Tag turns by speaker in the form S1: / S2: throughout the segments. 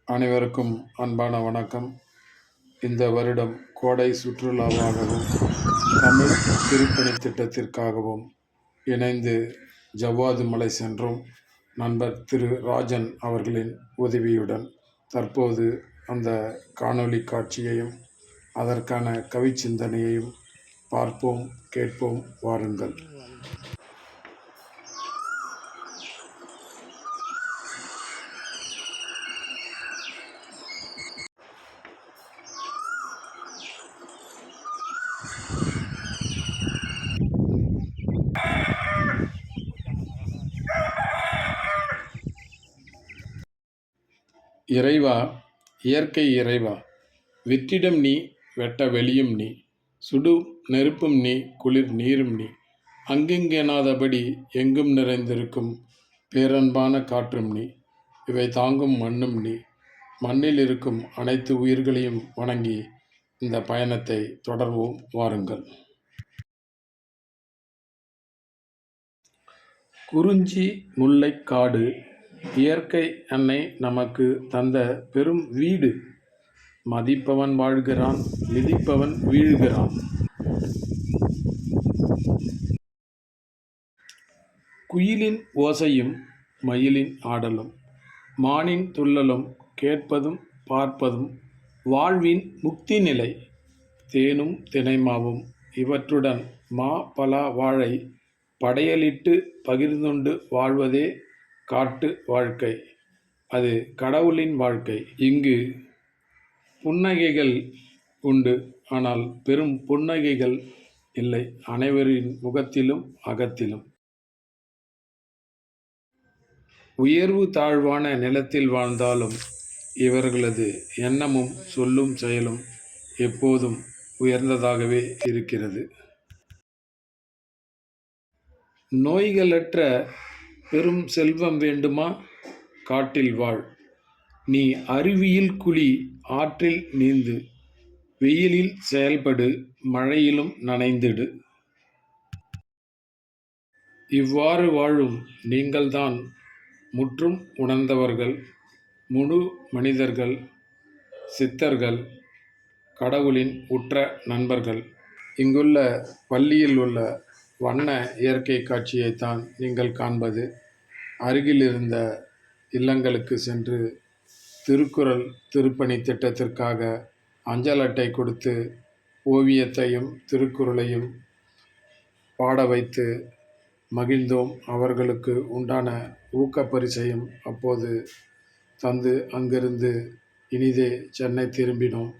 S1: அனைவருக்கும் அன்பான வணக்கம். இந்த வருடம் கோடை சுற்றுலாவாகவும் தமிழ் திருப்பணி திட்டத்திற்காகவும் இணைந்து ஜவ்வாது மலை சென்றோம். நண்பர் திரு ராஜன் அவர்களின் உதவியுடன் தற்போது அந்த காணொளி காட்சியையும் அதற்கான கவிச்சிந்தனையையும் பார்ப்போம், கேட்போம், வாருங்கள். இறைவா, இயற்கை இறைவா, வெற்றிடம் நீ, வெட்ட வெளியும் நீ, சுடு நெருப்பும் நீ, குளிர் நீரும் நீ, அங்கெங்கெனாதபடி எங்கும் நிறைந்திருக்கும் பேரன்பான காற்றும் நீ, இவை தாங்கும் மண்ணும் நீ. மண்ணில் இருக்கும் அனைத்து உயிர்களையும் வணங்கி இந்த பயணத்தை தொடர்வோம், வாருங்கள். குறிஞ்சி முல்லைக் காடு இயற்கை அன்னை நமக்கு தந்த பெரும் வீடு. மதிப்பவன் வாழ்கிறான், மிதிப்பவன் வீழ்கிறான். குயிலின் ஓசையும் மயிலின் ஆடலும் மானின் துள்ளலும் கேட்பதும் பார்ப்பதும் வாழ்வின் முக்தி நிலை. தேனும் தினைமாவும் இவற்றுடன் மா பலா வாழை படையலிட்டு பகிர்ந்துண்டு வாழ்வதே காட்டு வாழ்க்கை. அது கடவுளின் வாழ்க்கை. இங்கு புன்னகைகள் உண்டு, ஆனால் பெரும் புன்னகைகள் இல்லை அனைவரின் முகத்திலும் அகத்திலும். உயர்வு தாழ்வான நிலத்தில் வாழ்ந்தாலும் இவர்களது எண்ணமும் சொல்லும் செயலும் எப்போதும் உயர்ந்ததாகவே இருக்கிறது. நோய்களற்ற பெரும் செல்வம் வேண்டுமா? காட்டில் வாழ். நீ அருவியில் குளி, ஆற்றில் நீந்து, வெயிலில் செயல்படு, மழையிலும் நனைந்திடு. இவ்வாறு வாழும் நீங்கள்தான் முற்றும் உணர்ந்தவர்கள், முழு மனிதர்கள், சித்தர்கள், கடவுளின் உற்ற நண்பர்கள். இங்குள்ள பள்ளியில் உள்ள வண்ண இயற்கை காட்சியைத்தான் நீங்கள் காண்பது. அருகில் இருந்த இல்லங்களுக்கு சென்று திருக்குறள் திருப்பணி திட்டத்திற்காக அஞ்சல் அட்டை கொடுத்து ஓவியத்தையும் திருக்குறளையும் பாட வைத்து மகிழ்ந்தோம். அவர்களுக்கு உண்டான ஊக்கப்பரிசையும் அப்போது தந்து அங்கிருந்து இனிதே சென்னை திரும்பினோம்.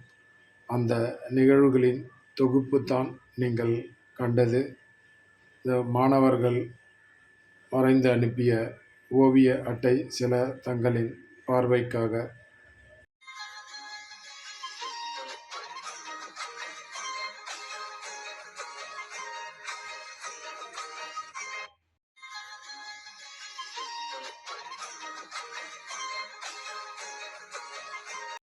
S1: அந்த நிகழ்வுகளின் தொகுப்புத்தான் நீங்கள் கண்டது. இந்த மாணவர்கள் வரைந்து அனுப்பிய ஓவிய அட்டை சில தங்களின் பார்வைக்காக